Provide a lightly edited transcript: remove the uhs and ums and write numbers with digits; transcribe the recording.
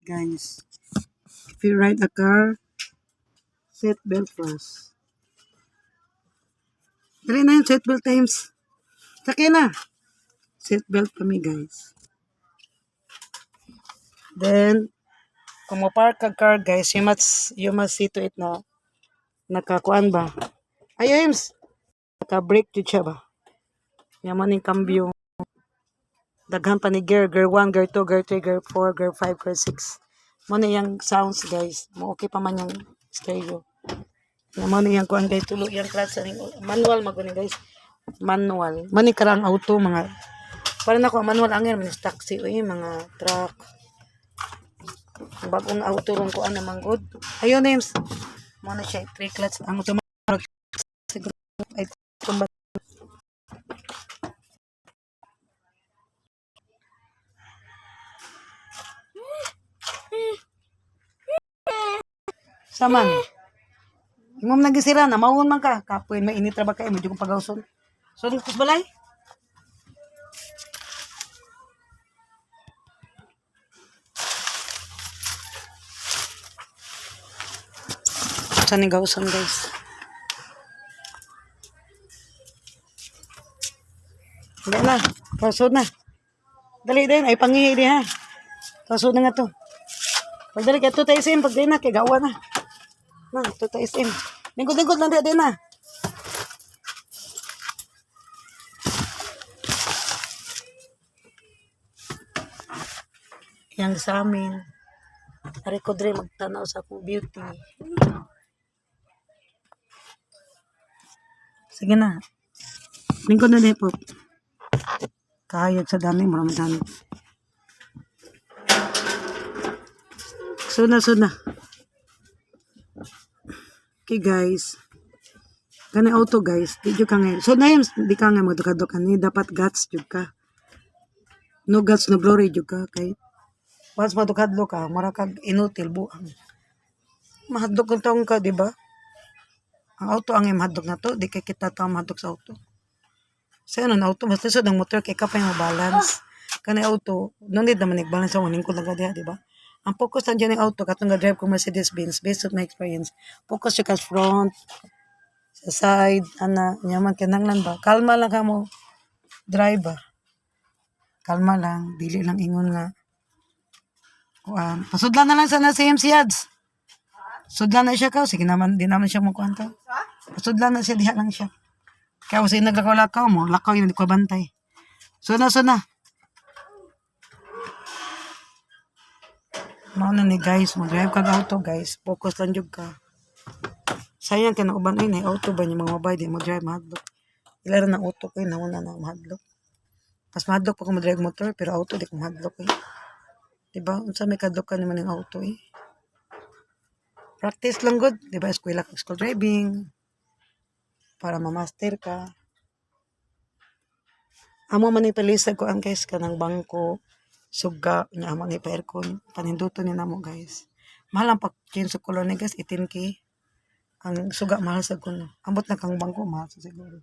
guys. If you ride a car, seat belt first. Dali na yung seat belt times. Sakay na. Seat belt kami guys. Then, kung mapark ka car guys, you must see to it na nakakuan ba? Ay, James! Naka-brake yun siya ba? Yaman yung cambio. Daghan pa ni gear 1, gear 2, gear 3, gear 4, gear 5, gear 6. Muna yung sounds guys. Mo okay pa man yung stereo. Muna yung kuan guys. Tulo yung clutch. Manual maguni guys. Manual. Mani karang auto mga. Para na ko manual angin. Manis taxi. Uy, mga truck. Bagong auto ron ko namang good. Ayun names. Muna siya 3 clutch. Ang automatic. Siguro ay tumba. Saman. Imong nagisira na mawon man ka. Kapoy mainit ra ba kay medyo kong pagawson. So kus balay. Sa ni gawson guys. Dali na. Pasod na. Dali din ay pangihi di ha. Pasod na nga to. Pagdali kay to tayo sim pag di na kay gawa na. Na, to tayo sim. Lingkod-lingkod lang din na. Yang sa amin. Ari ko dre magtanaw sa akong beauty. Sige na. Lingkod na din po. Kahayag sa dami, maraming dami. Suna. Okay guys. Kani auto guys. Di ka ngayon. So na yun, di ka ngayon magdukadok. Ani dapat guts jud ka. No guts, no glory jud ka. Kay once madukadlo ka, marakag inutil buang. Mahadlok ang taong ka, di ba? Ang auto ang mahadlok na to. Di kay kita taong mahadlok sa auto. Sa ano na auto, basta sa ng motor, kay kapay mo balance. Kani auto, no need naman nag-balance sa waning ko lang diha, di ba? Ang focus nandiyan ng auto, katong ga-drive ko Mercedes-Benz, based on my experience. Focus siya ka front, sa side, nyaman kinanglan ba? Kalma lang ka mo, drive ba? Kalma lang, dili lang ingon nga. Pasudlan na lang sana si MC Ads. Sudlan na siya ka, sige naman, di naman siya mo kuwanta. Pasudlan na siya, diha lang siya. Kaya kasi naglakaw-lakaw mo, lakaw yun, di ko bantay. Suna. Mauna ni guys, mag-drive kag auto guys, focus lang jud ka. Sayang ka na uban ay na auto ba niya mga mabay, di mo drive mahadlok. Ilaro na auto ko, nauna na mahadlok. Mas mahadlok pa kung mag-drive motor, pero auto di ko mahadlok eh. Diba? Unsa may kadlok ka naman ng auto eh. Practice lang good, diba? Eskwela kag school driving. Para ma-master ka. Amo man ipalisag ko ang guys kanang bangko. Suga, niya amo ni pa-aircon. Paninduto ni namo guys. Mahal ang pag-change sa color ni guys, 18K. Ang suga mahal sa kuno. Ambot na kang bangko, mahal sa siguro.